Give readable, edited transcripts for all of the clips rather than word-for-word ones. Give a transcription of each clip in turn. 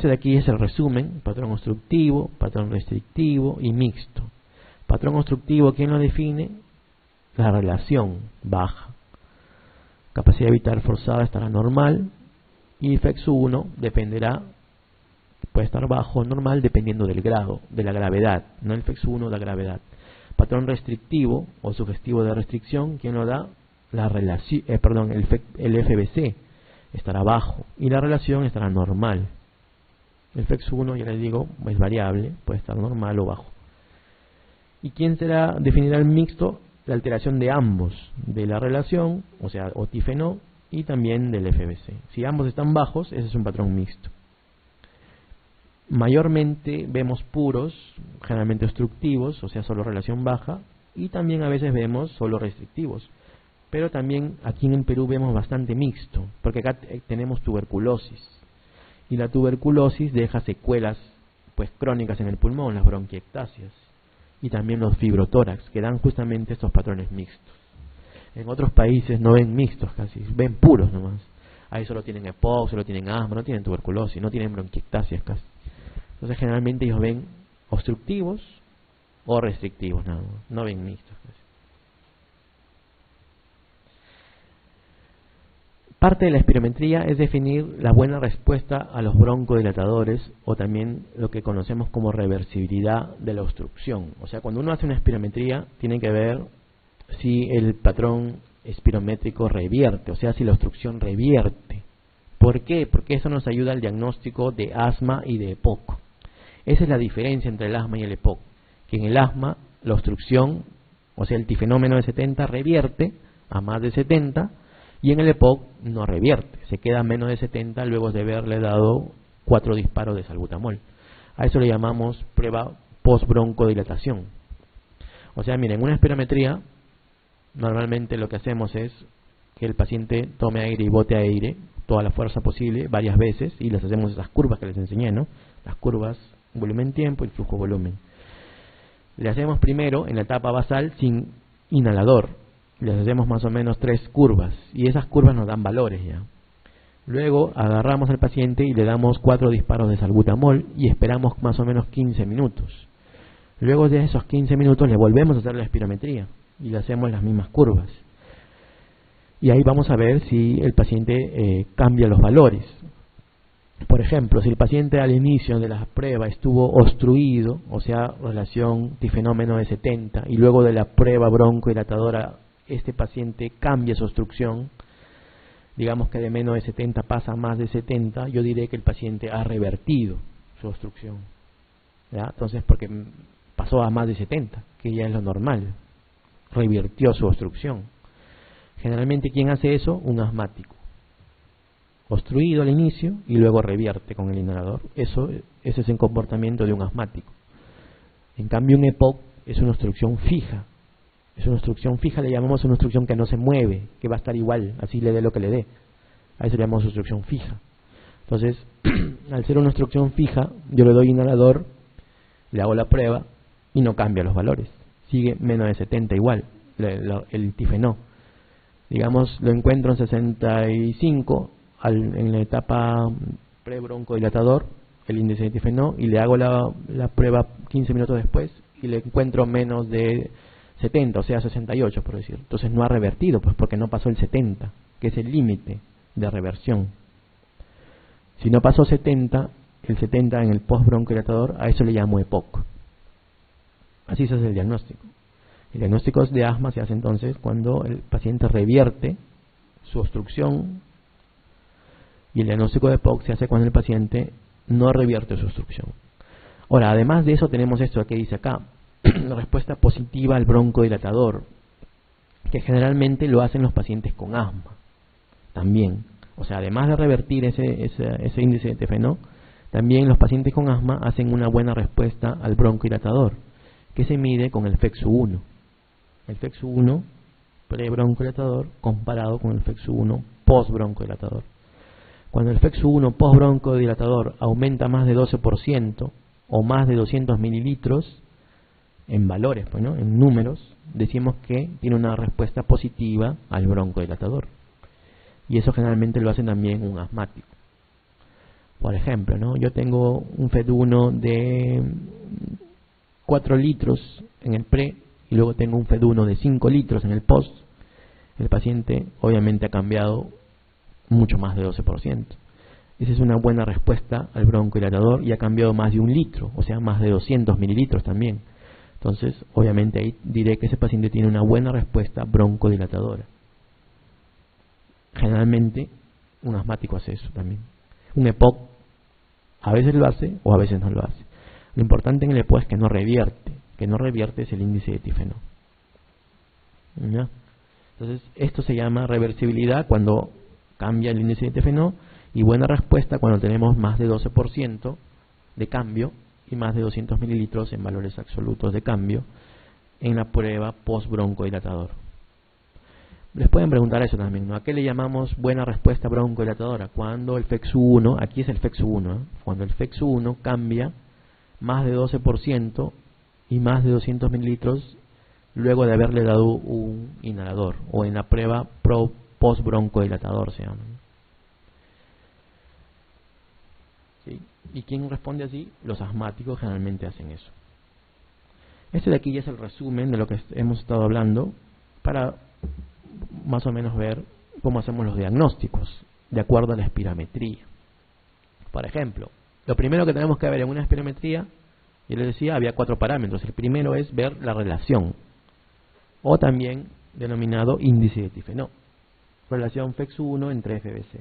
Este de aquí es el resumen: patrón obstructivo, patrón restrictivo y mixto. Patrón obstructivo, ¿quién lo define? La relación baja. Capacidad vital forzada estará normal, y FEX 1 dependerá, puede estar bajo o normal dependiendo del grado, de la gravedad, no el FEX 1, la gravedad. Patrón restrictivo o sugestivo de restricción, ¿quién lo da? La relación, el FBC estará bajo y la relación estará normal. El FEX 1, ya les digo, es variable, puede estar normal o bajo. ¿Y quién definirá el mixto? La alteración de ambos, de la relación, o sea, OTIF-NO, y también del FBC. Si ambos están bajos, ese es un patrón mixto. Mayormente vemos puros, generalmente obstructivos, o sea, solo relación baja, y también a veces vemos solo restrictivos. Pero también aquí en el Perú vemos bastante mixto, porque acá tenemos tuberculosis, y la tuberculosis deja secuelas pues crónicas en el pulmón, las bronquiectasias, y también los fibrotórax, que dan justamente estos patrones mixtos. En otros países no ven mixtos casi, ven puros nomás. Ahí solo tienen EPOC, solo tienen asma, no tienen tuberculosis, no tienen bronquiectasias casi. Entonces generalmente ellos ven obstructivos o restrictivos, no ven mixtos casi. Parte de la espirometría es definir la buena respuesta a los broncodilatadores, o también lo que conocemos como reversibilidad de la obstrucción. O sea, cuando uno hace una espirometría, tiene que ver si el patrón espirométrico revierte, o sea, si la obstrucción revierte. ¿Por qué? Porque eso nos ayuda al diagnóstico de asma y de EPOC. Esa es la diferencia entre el asma y el EPOC, que en el asma la obstrucción, o sea, el tifenómeno de 70 revierte a más de 70, y en el EPOC no revierte, se queda a menos de 70 luego de haberle dado 4 disparos de salbutamol. A eso le llamamos prueba post-broncodilatación. O sea, miren, una espirometría, normalmente lo que hacemos es que el paciente tome aire y bote aire, toda la fuerza posible, varias veces, y les hacemos esas curvas que les enseñé, ¿no? Las curvas volumen-tiempo y flujo-volumen. Le hacemos primero en la etapa basal sin inhalador. Les hacemos más o menos 3 curvas y esas curvas nos dan valores ya. Luego agarramos al paciente y le damos 4 disparos de salbutamol y esperamos más o menos 15 minutos. Luego de esos 15 minutos le volvemos a hacer la espirometría y le hacemos las mismas curvas. Y ahí vamos a ver si el paciente cambia los valores. Por ejemplo, si el paciente al inicio de la prueba estuvo obstruido, o sea, relación tifenómeno de 70, y luego de la prueba broncodilatadora este paciente cambia su obstrucción, digamos que de menos de 70 pasa a más de 70, yo diré que el paciente ha revertido su obstrucción, ¿ya? Entonces, porque pasó a más de 70, que ya es lo normal, revirtió su obstrucción. Generalmente, ¿quién hace eso? Un asmático. Obstruido al inicio y luego revierte con el inhalador. Ese es el comportamiento de un asmático. En cambio, un EPOC es una obstrucción fija. Es una obstrucción fija, le llamamos una obstrucción que no se mueve, que va a estar igual, así le dé lo que le dé. A eso le llamamos obstrucción fija. Entonces, al ser una obstrucción fija, yo le doy inhalador, le hago la prueba y no cambia los valores. Sigue menos de 70 igual, el tifenó. Digamos, lo encuentro en 65 en la etapa pre-broncodilatador, el índice de tifenó, y le hago la prueba 15 minutos después y le encuentro menos de 70, o sea 68 por decir. Entonces no ha revertido, pues porque no pasó el 70, que es el límite de reversión. Si no pasó 70, el 70 en el post-broncodilatador, a eso le llamo EPOC. Así se hace el diagnóstico. El diagnóstico de asma se hace entonces cuando el paciente revierte su obstrucción, y el diagnóstico de EPOC se hace cuando el paciente no revierte su obstrucción. Ahora, además de eso tenemos esto que dice acá, la respuesta positiva al broncodilatador, que generalmente lo hacen los pacientes con asma también. O sea, además de revertir ese índice de tifenó, también los pacientes con asma hacen una buena respuesta al broncodilatador, que se mide con el FEX1. El FEX1 pre-broncodilatador comparado con el FEX1 post-broncodilatador. Cuando el FEX1 post-broncodilatador aumenta más de 12% o más de 200 mililitros, en valores, pues, ¿no? En números, decimos que tiene una respuesta positiva al broncodilatador. Y eso generalmente lo hace también un asmático. Por ejemplo, ¿no? Yo tengo un FED1 de 4 litros en el pre y luego tengo un FED1 de 5 litros en el post. El paciente obviamente ha cambiado mucho más de 12%. Esa es una buena respuesta al broncodilatador y ha cambiado más de 1 litro, o sea, más de 200 mililitros también. Entonces, obviamente ahí diré que ese paciente tiene una buena respuesta broncodilatadora. Generalmente, un asmático hace eso también. Un EPOC a veces lo hace o a veces no lo hace. Lo importante en el EPOC es que no revierte. Que no revierte es el índice de tifenol. ¿Ya? Entonces, esto se llama reversibilidad cuando cambia el índice de tifenol, y buena respuesta cuando tenemos más de 12% de cambio y más de 200 mililitros en valores absolutos de cambio en la prueba post-broncodilatador. Les pueden preguntar eso también, ¿no? ¿A qué le llamamos buena respuesta broncodilatadora? Cuando el FEX1, aquí es el FEX1, cuando el FEX1 cambia más de 12% y más de 200 mililitros luego de haberle dado un inhalador, o en la prueba post-broncodilatador se llama. ¿Sí? ¿Y quién responde así? Los asmáticos generalmente hacen eso. Este de aquí ya es el resumen de lo que hemos estado hablando para más o menos ver cómo hacemos los diagnósticos de acuerdo a la espirometría. Por ejemplo, lo primero que tenemos que ver en una espirometría, yo les decía, había 4 parámetros. El primero es ver la relación, o también denominado índice de tifenol, relación FEX1 entre FBC.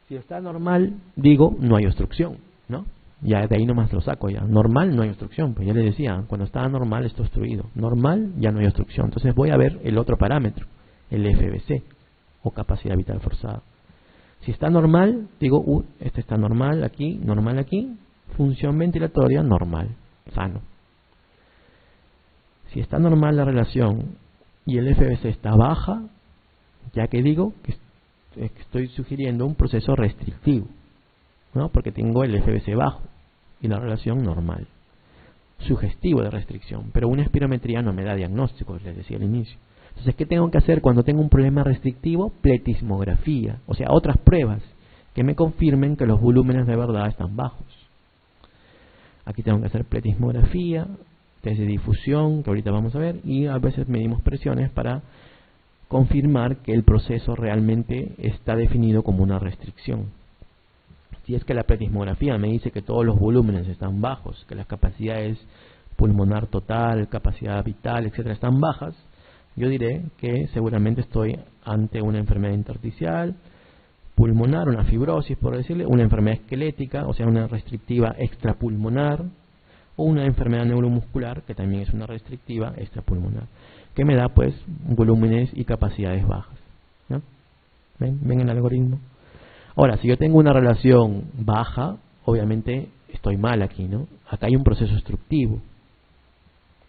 Si está normal, digo, no hay obstrucción, ¿no? Ya de ahí nomás lo saco ya. Normal, no hay obstrucción. Pues ya les decía, cuando está normal está obstruido. Normal, ya no hay obstrucción. Entonces voy a ver el otro parámetro, el FBC, o capacidad vital forzada. Si está normal, digo, este está normal aquí, función ventilatoria normal, sano. Si está normal la relación y el FBC está baja, ya que digo que estoy sugiriendo un proceso restrictivo, ¿no? Porque tengo el FBC bajo y la relación normal, sugestivo de restricción, pero una espirometría no me da diagnóstico, les decía al inicio. Entonces, ¿qué tengo que hacer cuando tengo un problema restrictivo? Pletismografía, o sea, otras pruebas que me confirmen que los volúmenes de verdad están bajos. Aquí tengo que hacer pletismografía, test de difusión, que ahorita vamos a ver, y a veces medimos presiones para confirmar que el proceso realmente está definido como una restricción. Si es que la pletismografía me dice que todos los volúmenes están bajos, que las capacidades pulmonar total, capacidad vital, etcétera, están bajas, yo diré que seguramente estoy ante una enfermedad intersticial pulmonar, una fibrosis, por decirle, una enfermedad esquelética, o sea, una restrictiva extrapulmonar, o una enfermedad neuromuscular, que también es una restrictiva extrapulmonar, que me da pues volúmenes y capacidades bajas, ¿no? ¿Ven el algoritmo? Ahora, si yo tengo una relación baja, obviamente estoy mal aquí, ¿no? Acá hay un proceso obstructivo,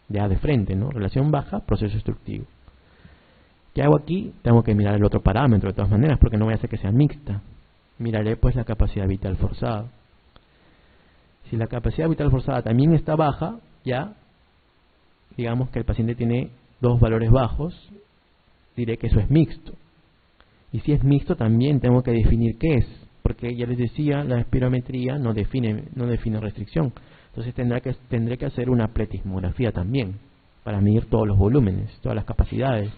ya de frente, ¿no? Relación baja, proceso obstructivo. ¿Qué hago aquí? Tengo que mirar el otro parámetro de todas maneras, porque no voy a hacer que sea mixta. Miraré pues la capacidad vital forzada. Si la capacidad vital forzada también está baja, ya digamos que el paciente tiene 2 valores bajos, diré que eso es mixto. Y si es mixto también tengo que definir qué es, porque ya les decía, la espirometría no define restricción. Entonces tendré que hacer una pletismografía también, para medir todos los volúmenes, todas las capacidades,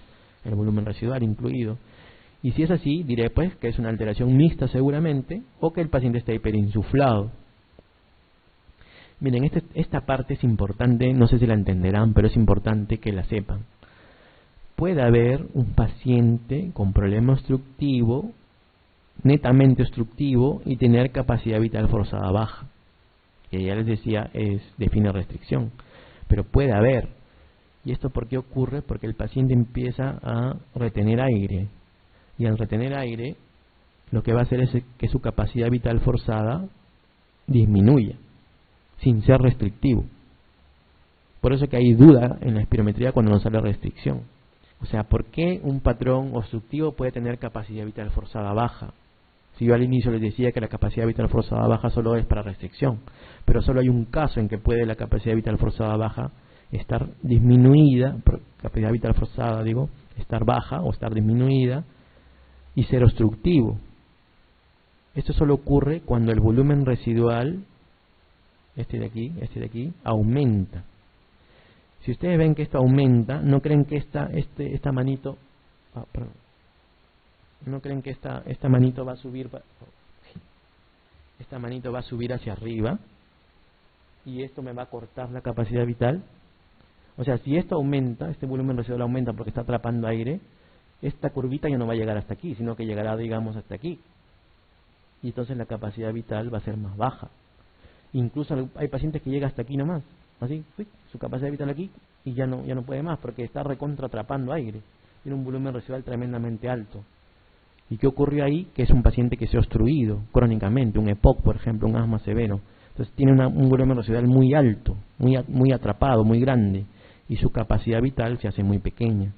el volumen residual incluido. Y si es así, diré pues que es una alteración mixta seguramente, o que el paciente está hiperinsuflado. Miren, esta parte es importante, no sé si la entenderán, pero es importante que la sepan. Puede haber un paciente con problema obstructivo, netamente obstructivo, y tener capacidad vital forzada baja, que ya les decía define restricción, pero puede haber. ¿Y esto por qué ocurre? Porque el paciente empieza a retener aire, y al retener aire lo que va a hacer es que su capacidad vital forzada disminuya, sin ser restrictivo. Por eso que hay duda en la espirometría cuando nos sale restricción. O sea, ¿por qué un patrón obstructivo puede tener capacidad vital forzada baja? Si yo al inicio les decía que la capacidad vital forzada baja solo es para restricción, pero solo hay un caso en que puede la capacidad vital forzada baja estar disminuida, capacidad vital forzada digo, estar baja o estar disminuida y ser obstructivo. Esto solo ocurre cuando el volumen residual, este de aquí, aumenta. Si ustedes ven que esto aumenta, no creen que esta manito, no creen que esta manito va a subir, esta manito va a subir hacia arriba y esto me va a cortar la capacidad vital. O sea, si esto aumenta, este volumen residual aumenta porque está atrapando aire, esta curvita ya no va a llegar hasta aquí, sino que llegará, digamos, hasta aquí. Y entonces la capacidad vital va a ser más baja. Incluso hay pacientes que llegan hasta aquí nomás, así, su capacidad vital aquí, y ya no puede más, porque está recontra atrapando aire. Tiene un volumen residual tremendamente alto. ¿Y qué ocurrió ahí? Que es un paciente que se ha obstruido crónicamente, un EPOC, por ejemplo, un asma severo. Entonces tiene un volumen residual muy alto, muy atrapado, muy grande, y su capacidad vital se hace muy pequeña.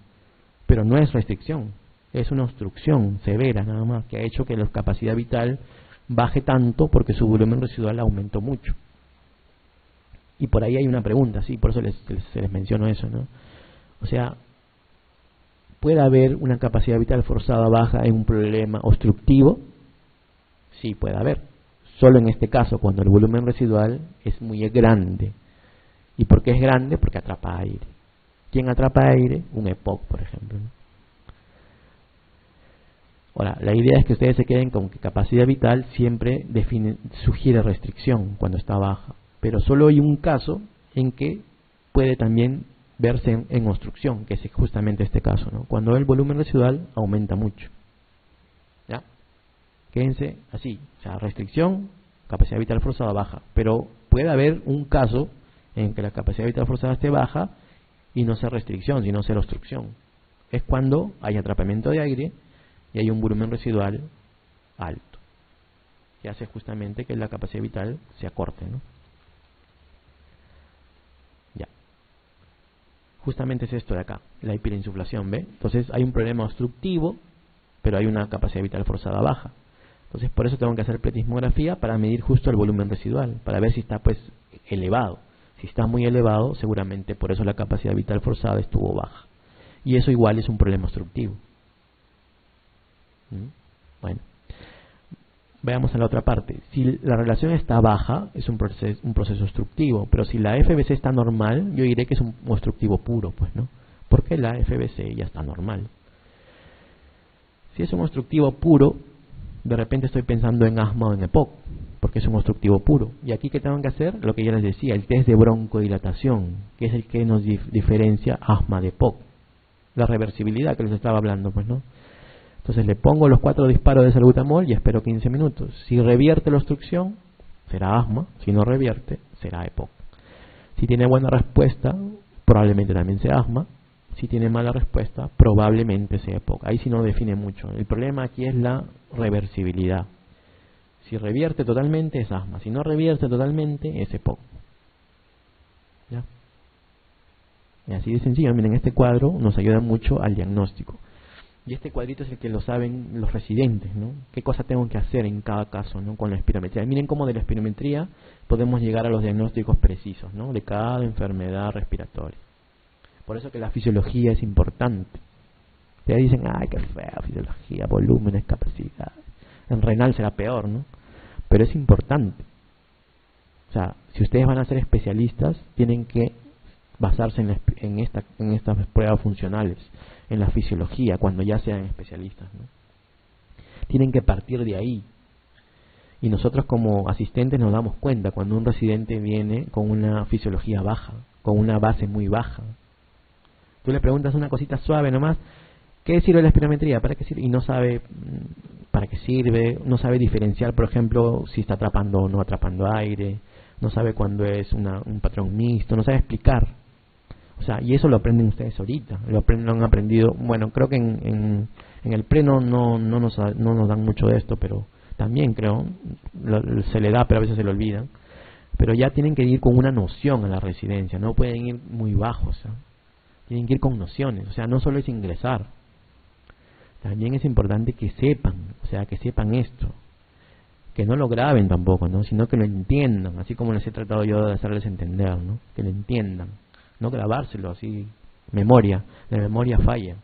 Pero no es restricción, es una obstrucción severa nada más, que ha hecho que la capacidad vital baje tanto porque su volumen residual aumentó mucho. Y por ahí hay una pregunta, sí, por eso se les menciono eso, ¿no? O sea, ¿puede haber una capacidad vital forzada baja en un problema obstructivo? Sí, puede haber. Solo en este caso, cuando el volumen residual es muy grande. ¿Y por qué es grande? Porque atrapa aire. ¿Quién atrapa aire? Un EPOC, por ejemplo, ¿no? Ahora, la idea es que ustedes se queden con que capacidad vital siempre sugiere restricción cuando está baja. Pero solo hay un caso en que puede también verse en obstrucción, que es justamente este caso, ¿no? Cuando el volumen residual aumenta mucho. ¿Ya? Quédense así, o sea, restricción, capacidad vital forzada baja. Pero puede haber un caso en que la capacidad vital forzada esté baja y no sea restricción, sino ser obstrucción. Es cuando hay atrapamiento de aire y hay un volumen residual alto, que hace justamente que la capacidad vital se acorte, ¿no? Ya. Justamente es esto de acá, la hiperinsuflación, ¿ve? Entonces hay un problema obstructivo, pero hay una capacidad vital forzada baja. Entonces por eso tengo que hacer pletismografía para medir justo el volumen residual, para ver si está pues elevado. Si está muy elevado, seguramente por eso la capacidad vital forzada estuvo baja. Y eso igual es un problema obstructivo. Bueno, veamos a la otra parte. Si la relación está baja, es un proceso obstructivo, pero si la FBC está normal, yo diré que es un obstructivo puro, pues, ¿no? Porque la FBC ya está normal. Si es un obstructivo puro, de repente estoy pensando en asma o en EPOC, porque es un obstructivo puro. Y aquí, ¿qué tengo que hacer? Lo que ya les decía, el test de broncodilatación, que es el que nos diferencia asma de EPOC. La reversibilidad que les estaba hablando, pues, ¿no? Entonces le pongo los 4 disparos de salbutamol y espero 15 minutos. Si revierte la obstrucción, será asma. Si no revierte, será EPOC. Si tiene buena respuesta, probablemente también sea asma. Si tiene mala respuesta, probablemente sea EPOC. Ahí sí no define mucho. El problema aquí es la reversibilidad. Si revierte totalmente, es asma. Si no revierte totalmente, es EPOC. ¿Ya? Y así de sencillo. Miren, este cuadro nos ayuda mucho al diagnóstico. Y este cuadrito es el que lo saben los residentes, ¿no? ¿Qué cosa tengo que hacer en cada caso, ¿no? Con la espirometría. Y miren cómo de la espirometría podemos llegar a los diagnósticos precisos, ¿no? De cada enfermedad respiratoria. Por eso que la fisiología es importante. Ustedes dicen, ay, qué fea fisiología, volúmenes, capacidad. En renal será peor, ¿no? Pero es importante. O sea, si ustedes van a ser especialistas, tienen que basarse en estas pruebas funcionales, en la fisiología, cuando ya sean especialistas, ¿no? Tienen que partir de ahí. Y nosotros como asistentes nos damos cuenta cuando un residente viene con una fisiología baja, con una base muy baja. Tú le preguntas una cosita suave nomás, ¿qué sirve la espirometría? ¿Para qué sirve? Y no sabe para qué sirve, no sabe diferenciar, por ejemplo, si está atrapando o no atrapando aire, no sabe cuándo es un patrón mixto, no sabe explicar. O sea, y eso lo aprenden ustedes ahorita, lo han aprendido, bueno, creo que en el pre no nos dan mucho de esto, pero también creo, se le da, pero a veces se le olvidan. Pero ya tienen que ir con una noción a la residencia, no pueden ir muy bajos, ¿eh? Tienen que ir con nociones, o sea, no solo es ingresar, también es importante que sepan, o sea, que sepan esto, que no lo graben tampoco, ¿no? Sino que lo entiendan, así como les he tratado yo de hacerles entender, ¿no? Que lo entiendan. No grabárselo así, memoria. La memoria falla,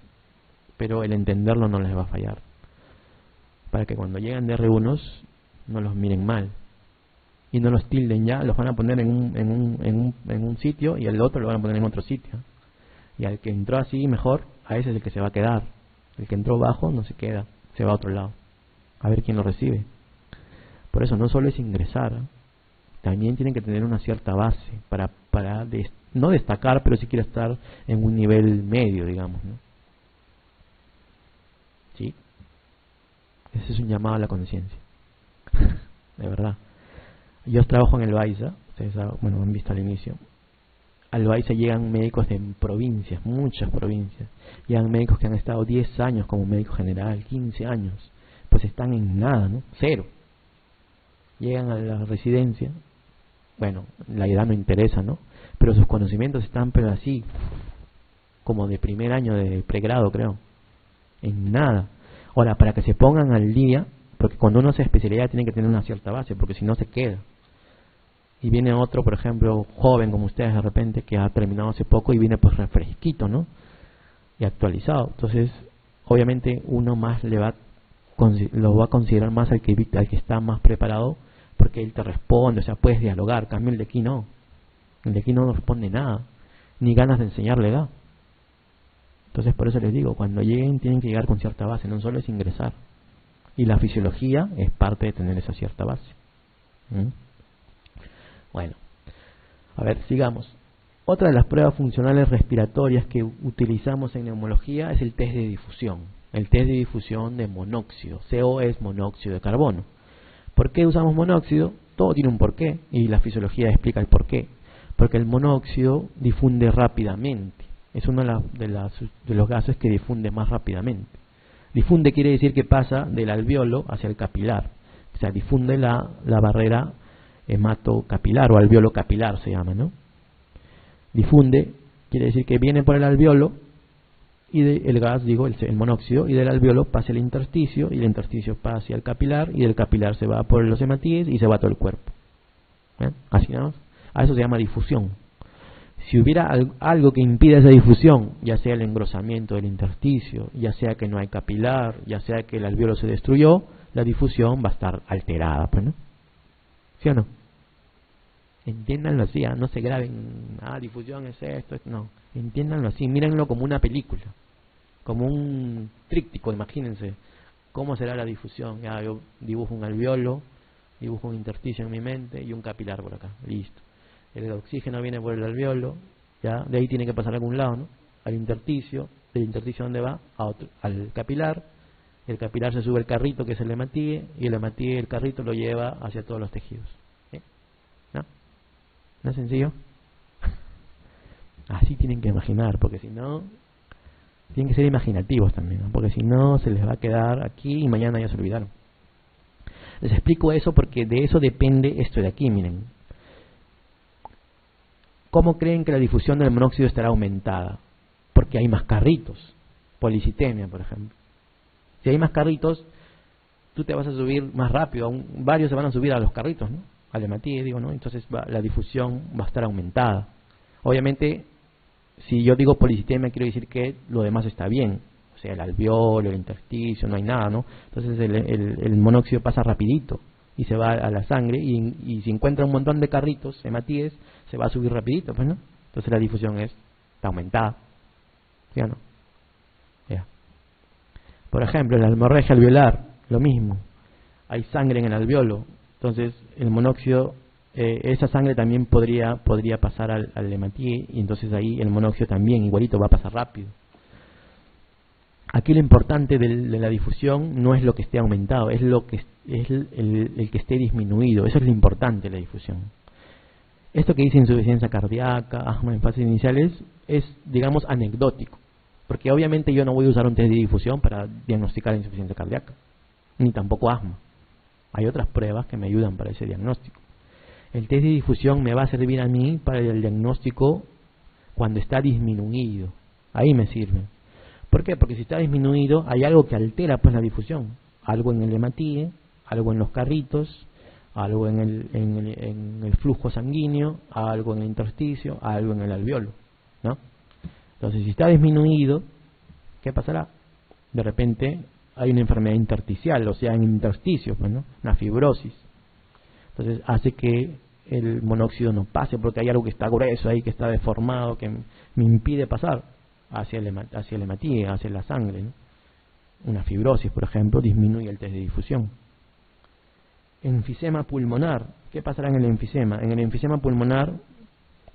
pero el entenderlo no les va a fallar. Para que cuando lleguen de R1 no los miren mal y no los tilden ya, los van a poner en un sitio y al otro lo van a poner en otro sitio. Y al que entró así mejor, a ese es el que se va a quedar. El que entró bajo no se queda, se va a otro lado, a ver quién lo recibe. Por eso no solo es ingresar, también tienen que tener una cierta base para no destacar, pero sí quiere estar en un nivel medio, digamos, ¿no? ¿Sí? Ese es un llamado a la conciencia. De verdad. Yo trabajo en el Baiza, ustedes bueno, han visto al inicio. Al Baiza llegan médicos de provincias, muchas provincias. Llegan médicos que han estado 10 años como médico general, 15 años. Pues están en nada, ¿no? Cero. Llegan a la residencia. Bueno, la edad no interesa, ¿no? Pero sus conocimientos están, pero así, como de primer año de pregrado, creo. En nada. Ahora, para que se pongan al día, porque cuando uno hace especialidad tiene que tener una cierta base, porque si no se queda. Y viene otro, por ejemplo, joven como ustedes de repente, que ha terminado hace poco y viene pues refresquito, ¿no? Y actualizado. Entonces, obviamente uno más lo va a considerar más al que está más preparado, porque él te responde, o sea, puedes dialogar. En cambio el de aquí no. El de aquí no responde nada, ni ganas de enseñarle da. Entonces por eso les digo, cuando lleguen tienen que llegar con cierta base, no solo es ingresar. Y la fisiología es parte de tener esa cierta base. Bueno, a ver, sigamos. Otra de las pruebas funcionales respiratorias que utilizamos en neumología es el test de difusión. El test de difusión de monóxido. CO es monóxido de carbono. ¿Por qué usamos monóxido? Todo tiene un porqué y la fisiología explica el porqué. Porque el monóxido difunde rápidamente. Es uno de los gases que difunde más rápidamente. Difunde quiere decir que pasa del alveolo hacia el capilar. O sea, difunde la barrera hematocapilar o alveolo capilar se llama, ¿no? Difunde quiere decir que viene por el alveolo y el gas, digo, el monóxido, y del alveolo pasa el intersticio, y el intersticio pasa hacia el capilar, y del capilar se va por los hematíes y se va a todo el cuerpo. Así, ¿no? A eso se llama difusión. Si hubiera algo que impida esa difusión, ya sea el engrosamiento del intersticio, ya sea que no hay capilar, ya sea que el alveolo se destruyó, la difusión va a estar alterada, pues, ¿no? ¿Sí o no? Entiéndanlo así, no se graben, difusión es esto, no. Entiéndanlo así, mírenlo como una película, como un tríptico, imagínense. ¿Cómo será la difusión? Ya yo dibujo un alveolo, dibujo un intersticio en mi mente y un capilar por acá, listo. El oxígeno viene por el alveolo, ya de ahí tiene que pasar a algún lado, ¿no? Al intersticio, del intersticio ¿dónde va? Al capilar. El capilar se sube al carrito que es el hematíe, y el hematíe, el carrito lo lleva hacia todos los tejidos. ¿No? ¿No es sencillo? Así tienen que imaginar, porque si no, tienen que ser imaginativos también, ¿no? Porque si no, se les va a quedar aquí y mañana ya se olvidaron. Les explico eso porque de eso depende esto de aquí, miren. ¿Cómo creen que la difusión del monóxido estará aumentada? Porque hay más carritos. Policitemia, por ejemplo. Si hay más carritos, tú te vas a subir más rápido. Varios se van a subir a los carritos, ¿no? Al hematíe, digo, ¿no? Entonces la difusión va a estar aumentada. Obviamente, si yo digo policitemia, quiero decir que lo demás está bien. O sea, el alveolo, el intersticio, no hay nada, ¿no? Entonces el monóxido pasa rapidito y se va a la sangre y si encuentra un montón de carritos, hematíes, se va a subir rapidito, pues, ¿no? Entonces la difusión está aumentada. ¿Sí o no? Ya. Por ejemplo, en la hemorragia alveolar, lo mismo. Hay sangre en el alveolo. Entonces el monóxido, esa sangre también podría pasar al hematíe, y entonces ahí el monóxido también igualito va a pasar rápido. Aquí lo importante de la difusión no es lo que esté aumentado, es lo que es el que esté disminuido. Eso es lo importante de la difusión. Esto que dice insuficiencia cardíaca, asma en fases iniciales, es, digamos, anecdótico, porque obviamente yo no voy a usar un test de difusión para diagnosticar insuficiencia cardíaca, ni tampoco asma. Hay otras pruebas que me ayudan para ese diagnóstico. El test de difusión me va a servir a mí para el diagnóstico cuando está disminuido. Ahí me sirve. ¿Por qué? Porque si está disminuido hay algo que altera pues la difusión. Algo en el hematíe, algo en los carritos, algo en el flujo sanguíneo, algo en el intersticio, algo en el alveolo, ¿no? Entonces si está disminuido, ¿qué pasará? De repente hay una enfermedad intersticial, o sea, en intersticios, pues, ¿no? Una fibrosis. Entonces hace que el monóxido no pase porque hay algo que está grueso ahí, que está deformado, que me impide pasar hacia el hematíe, hacia la sangre, ¿no? Una fibrosis, por ejemplo, disminuye el test de difusión. Enfisema pulmonar. ¿Qué pasará en el enfisema? En el enfisema pulmonar,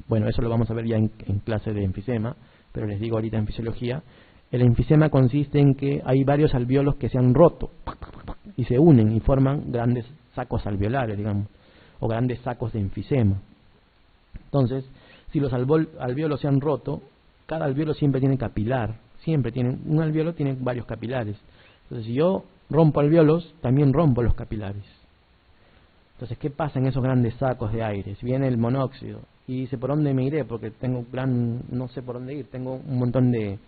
bueno, eso lo vamos a ver ya en clase de enfisema, pero les digo ahorita en fisiología, el enfisema consiste en que hay varios alvéolos que se han roto y se unen y forman grandes sacos alveolares, digamos, o grandes sacos de enfisema. Entonces, si los alvéolos se han roto, cada alvéolo siempre tiene capilar, un alvéolo tiene varios capilares. Entonces, si yo rompo alvéolos, también rompo los capilares. Entonces, ¿qué pasa en esos grandes sacos de aire? Si viene el monóxido y dice, ¿por dónde me iré? Porque no sé por dónde ir, tengo un montón de,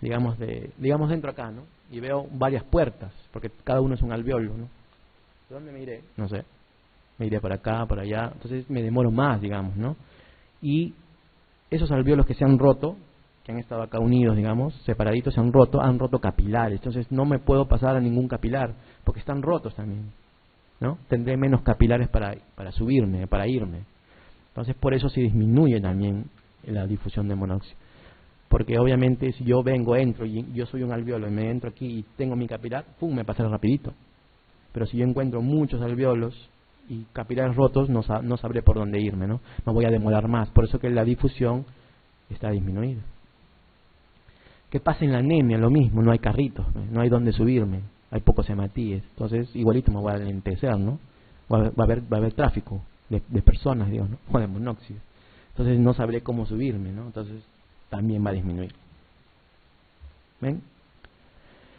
digamos dentro acá, ¿no? Y veo varias puertas, porque cada uno es un alvéolo, ¿no? ¿Por dónde me iré? No sé. Me iré para acá, para allá. Entonces me demoro más, digamos, ¿no? Y esos alvéolos que se han roto, que han estado acá unidos, digamos, separaditos, han roto capilares. Entonces no me puedo pasar a ningún capilar, porque están rotos también, ¿no? Tendré menos capilares para subirme, para irme. Entonces por eso se disminuye también la difusión de monóxido. Porque obviamente si yo entro y yo soy un alvéolo y me entro aquí y tengo mi capilar, ¡pum!, me pasará rapidito. Pero si yo encuentro muchos alvéolos y capilares rotos, no sabré por dónde irme, ¿no? Me voy a demorar más. Por eso que la difusión está disminuida. ¿Qué pasa en la anemia? Lo mismo, no hay carritos, no hay dónde subirme, hay pocos hematíes. Entonces igualito me voy a alentecer, ¿no? Va a haber tráfico de personas, digo, ¿no? O de monóxido. Entonces no sabré cómo subirme, ¿no? Entonces también va a disminuir. ¿Ven?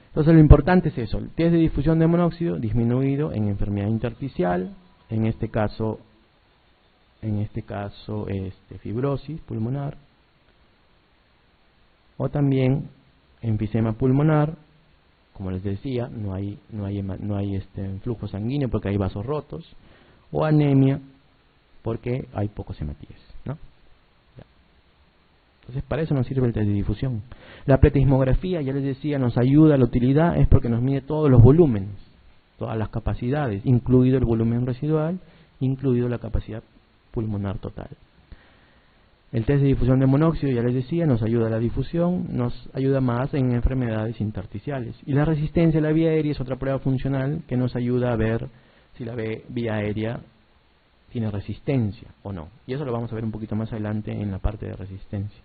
Entonces lo importante es eso, el test de difusión de monóxido disminuido en enfermedad intersticial, en este caso fibrosis pulmonar, o también enfisema pulmonar, como les decía, no hay flujo sanguíneo porque hay vasos rotos, o anemia porque hay pocos hematíes, ¿no? Entonces para eso nos sirve el test de difusión. La pletismografía, ya les decía, nos ayuda, la utilidad es porque nos mide todos los volúmenes, todas las capacidades, incluido el volumen residual, incluido la capacidad pulmonar total. El test de difusión de monóxido, ya les decía, nos ayuda a la difusión, nos ayuda más en enfermedades intersticiales. Y la resistencia a la vía aérea es otra prueba funcional que nos ayuda a ver si la vía aérea tiene resistencia o no. Y eso lo vamos a ver un poquito más adelante en la parte de resistencia.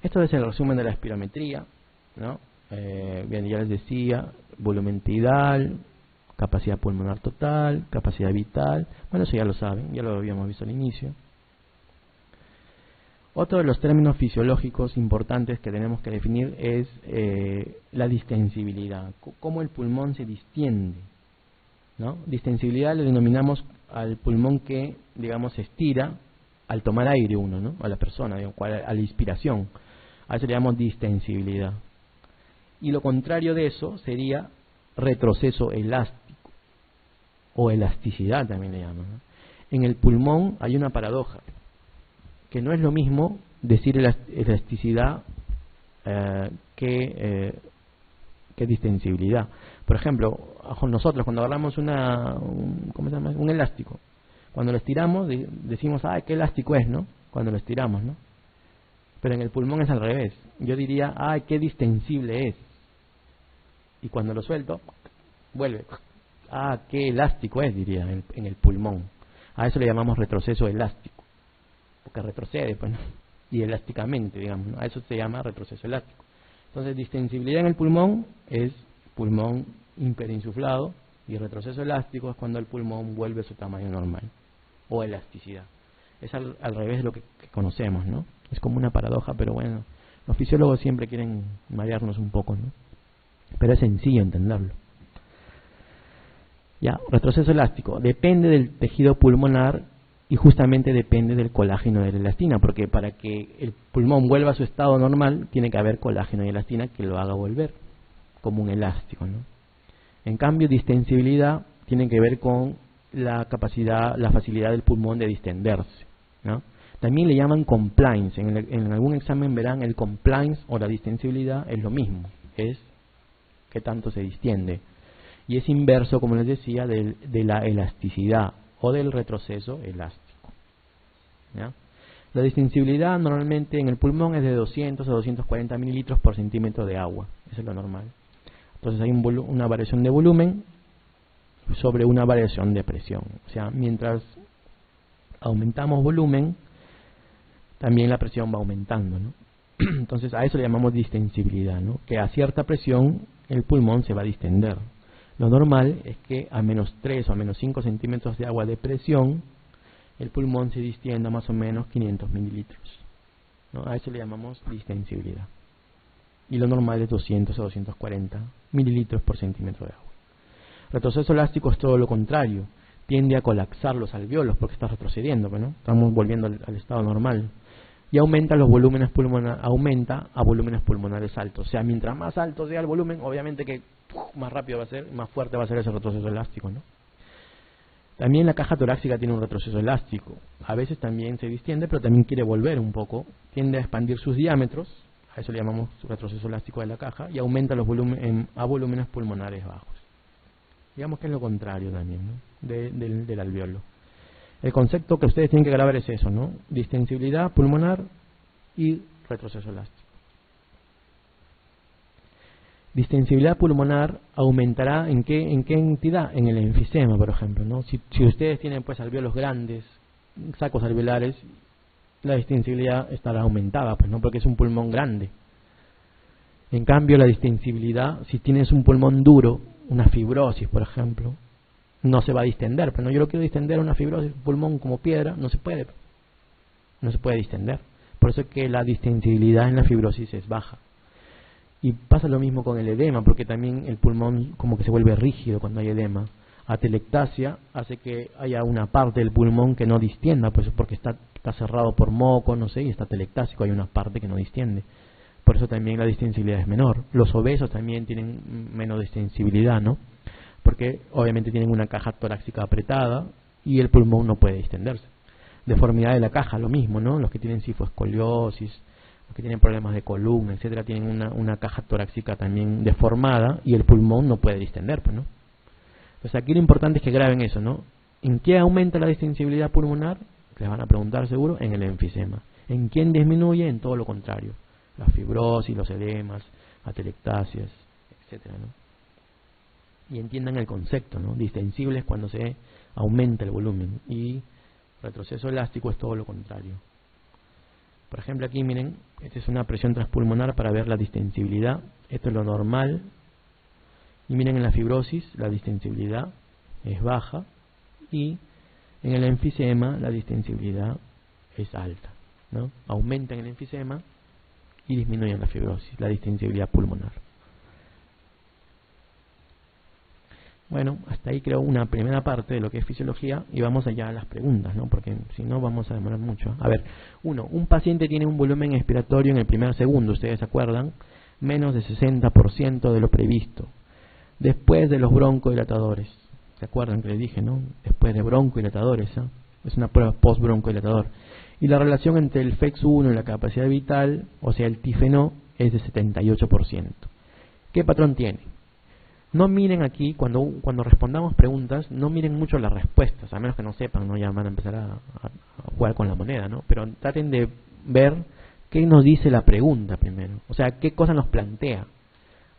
Esto es el resumen de la espirometría, ¿no? Bien, ya les decía, volumen tidal, capacidad pulmonar total, capacidad vital. Bueno, eso ya lo saben, ya lo habíamos visto al inicio. Otro de los términos fisiológicos importantes que tenemos que definir es la distensibilidad, cómo el pulmón se distiende, ¿no? Distensibilidad le denominamos al pulmón que, digamos, se estira al tomar aire uno, ¿no? A la persona, digamos, a la inspiración. A eso le llamamos distensibilidad. Y lo contrario de eso sería retroceso elástico, o elasticidad también le llaman, ¿no? En el pulmón hay una paradoja, que no es lo mismo decir elasticidad que distensibilidad. Por ejemplo, nosotros cuando agarramos un elástico, cuando lo estiramos decimos, qué elástico es, ¿no? Cuando lo estiramos, ¿no? Pero en el pulmón es al revés. Yo diría, qué distensible es. Y cuando lo suelto, vuelve. Qué elástico es, diría, en el pulmón. A eso le llamamos retroceso elástico, porque retrocede, pues, ¿no? Y elásticamente, digamos, ¿no? A eso se llama retroceso elástico. Entonces, distensibilidad en el pulmón es pulmón hiperinsuflado, y retroceso elástico es cuando el pulmón vuelve a su tamaño normal, o elasticidad. Es al revés de lo que conocemos, ¿no? Es como una paradoja, pero bueno, los fisiólogos siempre quieren marearnos un poco, ¿no? Pero es sencillo entenderlo. Ya, retroceso elástico depende del tejido pulmonar y justamente depende del colágeno de la elastina, porque para que el pulmón vuelva a su estado normal tiene que haber colágeno y elastina que lo haga volver como un elástico, ¿no? En cambio, distensibilidad tiene que ver con la capacidad, la facilidad del pulmón de distenderse, ¿no? También le llaman compliance. En algún examen verán el compliance o la distensibilidad es lo mismo, es qué tanto se distiende. Y es inverso, como les decía, de la elasticidad o del retroceso elástico. ¿Ya? La distensibilidad normalmente en el pulmón es de 200 a 240 mililitros por centímetro de agua. Eso es lo normal. Entonces hay una variación de volumen sobre una variación de presión. O sea, mientras aumentamos volumen, también la presión va aumentando, ¿no? Entonces a eso le llamamos distensibilidad, ¿no? Que a cierta presión el pulmón se va a distender. Lo normal es que a menos 3 o a menos 5 centímetros de agua de presión, el pulmón se distienda más o menos 500 mililitros, ¿no? A eso le llamamos distensibilidad. Y lo normal es 200 a 240 mililitros por centímetro de agua. Retroceso elástico es todo lo contrario. Tiende a colapsar los alvéolos porque está retrocediendo, ¿no? Estamos volviendo al estado normal. Y aumenta los volúmenes pulmonares, aumenta a volúmenes pulmonares altos. O sea, mientras más alto sea el volumen, obviamente que más rápido va a ser, más fuerte va a ser ese retroceso elástico, ¿no? También la caja torácica tiene un retroceso elástico. A veces también se distiende, pero también quiere volver un poco. Tiende a expandir sus diámetros, a eso le llamamos retroceso elástico de la caja, y aumenta los a volúmenes pulmonares bajos. Digamos que es lo contrario también, ¿no? del alvéolo. El concepto que ustedes tienen que grabar es eso, ¿no? Distensibilidad pulmonar y retroceso elástico. Distensibilidad pulmonar aumentará ¿en qué entidad? En el enfisema, por ejemplo, ¿no? Si ustedes tienen pues alvéolos grandes, sacos alveolares, la distensibilidad estará aumentada, pues no, porque es un pulmón grande. En cambio, la distensibilidad, si tienes un pulmón duro, una fibrosis, por ejemplo, no se va a distender. Pero no, yo lo quiero distender, una fibrosis, un pulmón como piedra, no se puede distender. Por eso es que la distensibilidad en la fibrosis es baja. Y pasa lo mismo con el edema, porque también el pulmón como que se vuelve rígido cuando hay edema. Atelectasia hace que haya una parte del pulmón que no distienda, pues porque está cerrado por moco, no sé, y está atelectásico, hay una parte que no distiende. Por eso también la distensibilidad es menor. Los obesos también tienen menos distensibilidad, ¿no? Porque obviamente tienen una caja torácica apretada y el pulmón no puede distenderse. Deformidad de la caja, lo mismo, ¿no? Los que tienen cifoescoliosis, los que tienen problemas de columna, etcétera, tienen una caja torácica también deformada y el pulmón no puede distender, pues, ¿no? Entonces aquí lo importante es que graben eso, ¿no? ¿En qué aumenta la distensibilidad pulmonar? Les van a preguntar seguro, en el enfisema. ¿En quién disminuye? En todo lo contrario. La fibrosis, los edemas, atelectasias, etcétera, ¿no? Y entiendan el concepto, ¿no? Distensible es cuando se aumenta el volumen y retroceso elástico es todo lo contrario. Por ejemplo, aquí miren, esta es una presión transpulmonar para ver la distensibilidad. Esto es lo normal. Y miren, en la fibrosis la distensibilidad es baja y en el enfisema la distensibilidad es alta, ¿no? Aumenta en el enfisema y disminuye en la fibrosis, la distensibilidad pulmonar. Bueno, hasta ahí creo una primera parte de lo que es fisiología y vamos allá a las preguntas, ¿no? Porque si no vamos a demorar mucho. A ver, un paciente tiene un volumen expiratorio en el primer segundo, ¿ustedes se acuerdan? Menos de 60% de lo previsto. Después de los broncodilatadores, ¿se acuerdan que les dije, no? Después de broncodilatadores, ¿eh? Es una prueba post-broncodilatador. Y la relación entre el FEX1 y la capacidad vital, o sea el TIFNO, es de 78%. ¿Qué patrón tiene? No miren aquí, cuando respondamos preguntas, no miren mucho las respuestas, a menos que no sepan, ¿no? Ya van a empezar a jugar con la moneda, ¿no? Pero traten de ver qué nos dice la pregunta primero, o sea, qué cosa nos plantea.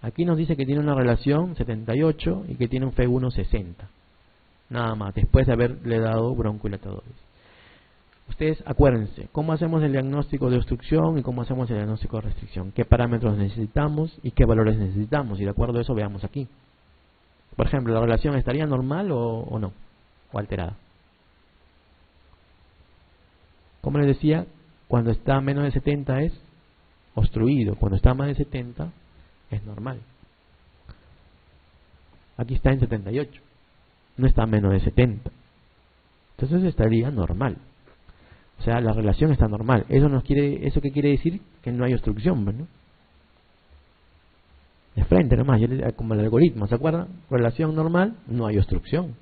Aquí nos dice que tiene una relación 78 y que tiene un FEX1 60. Nada más, después de haberle dado broncodilatadores. Ustedes acuérdense, ¿cómo hacemos el diagnóstico de obstrucción y cómo hacemos el diagnóstico de restricción? ¿Qué parámetros necesitamos y qué valores necesitamos? Y de acuerdo a eso veamos aquí. Por ejemplo, ¿la relación estaría normal o no? ¿O alterada? Como les decía, cuando está a menos de 70 es obstruido, cuando está a más de 70 es normal. Aquí está en 78, no está a menos de 70. Entonces estaría normal. O sea, la relación está normal. ¿Eso qué quiere decir? Que no hay obstrucción, ¿no? De frente nomás, como el algoritmo, ¿se acuerdan? Relación normal, no hay obstrucción.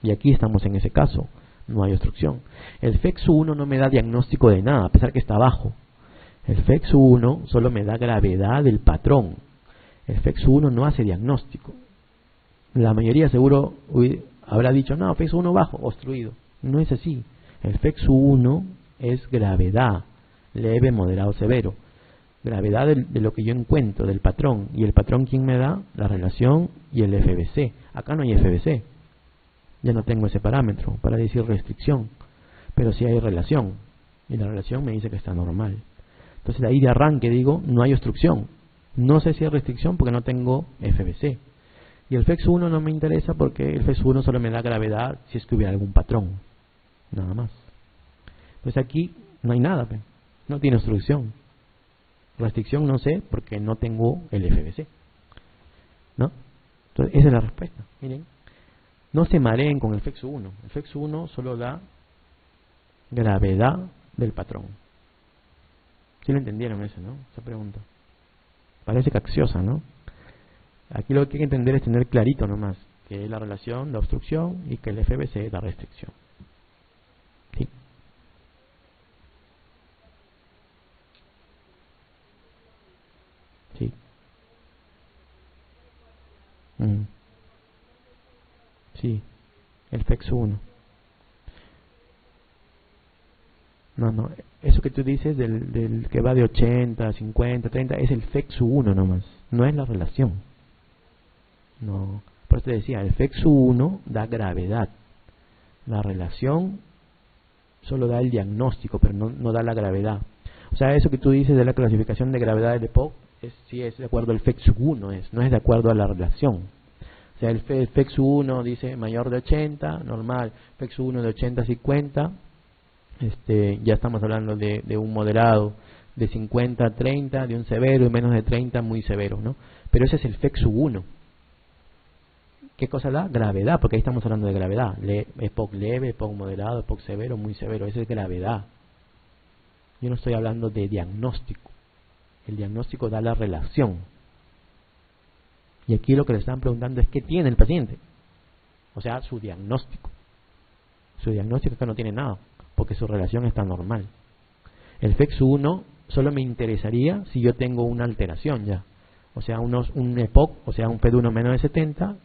Y aquí estamos en ese caso, no hay obstrucción. El FEX1 no me da diagnóstico de nada, a pesar que está bajo. El FEX1 solo me da gravedad del patrón. El FEX1 no hace diagnóstico. La mayoría seguro habrá dicho, no, FEX1 bajo, obstruido. No es así. El FEX1 es gravedad, leve, moderado, severo. Gravedad de lo que yo encuentro, del patrón. ¿Y el patrón quién me da? La relación y el FBC. Acá no hay FBC. Ya no tengo ese parámetro para decir restricción. Pero sí hay relación. Y la relación me dice que está normal. Entonces de ahí de arranque digo, no hay obstrucción. No sé si hay restricción porque no tengo FBC. Y el FEX1 no me interesa porque el FEX1 solo me da gravedad si es que hubiera algún patrón. Nada más. Entonces aquí no hay nada. No tiene obstrucción. Restricción no sé porque no tengo el FBC. ¿No? Entonces esa es la respuesta. Miren. No se mareen con el FEX1. El FEX1 solo da gravedad del patrón. ¿Sí lo entendieron eso, no? Esa pregunta. Parece capciosa, ¿no? Aquí lo que hay que entender es tener clarito nomás que es la relación, la obstrucción y que el FBC es la restricción. ¿Sí? Sí. Sí. El FEX1. No. Eso que tú dices del que va de 80, 50, 30 es el FEX1 nomás. No es la relación. No. Por eso te decía, el FEX1 da gravedad. La relación solo da el diagnóstico, pero no da la gravedad. O sea, eso que tú dices de la clasificación de gravedad del EPOC, sí es de acuerdo al FEX1, no es de acuerdo a la relación. O sea, el FEX1 dice mayor de 80, normal. FEX1 de 80 a 50, ya estamos hablando de un moderado. De 50 a 30, de un severo, y menos de 30, muy severo, ¿no? Pero ese es el FEX1. ¿Qué cosa da? Gravedad, porque ahí estamos hablando de gravedad. EPOC leve, EPOC moderado, EPOC severo, muy severo. Esa es gravedad. Yo no estoy hablando de diagnóstico. El diagnóstico da la relación. Y aquí lo que le están preguntando es ¿qué tiene el paciente? O sea, su diagnóstico. Su diagnóstico es que no tiene nada, porque su relación está normal. El FEX1 solo me interesaría si yo tengo una alteración ya. O sea, un EPOC, o sea, un FED1 menos de 70,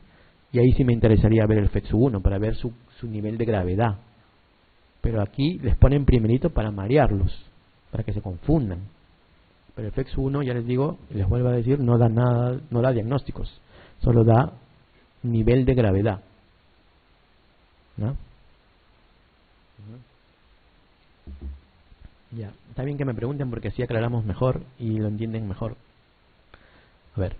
y ahí sí me interesaría ver el FEX1 para ver su nivel de gravedad. Pero aquí les ponen primerito para marearlos, para que se confundan. Pero el FEX1, ya les digo, les vuelvo a decir, no da nada, no da diagnósticos, solo da nivel de gravedad. ¿No? Ya, está bien que me pregunten porque así aclaramos mejor y lo entienden mejor. A ver.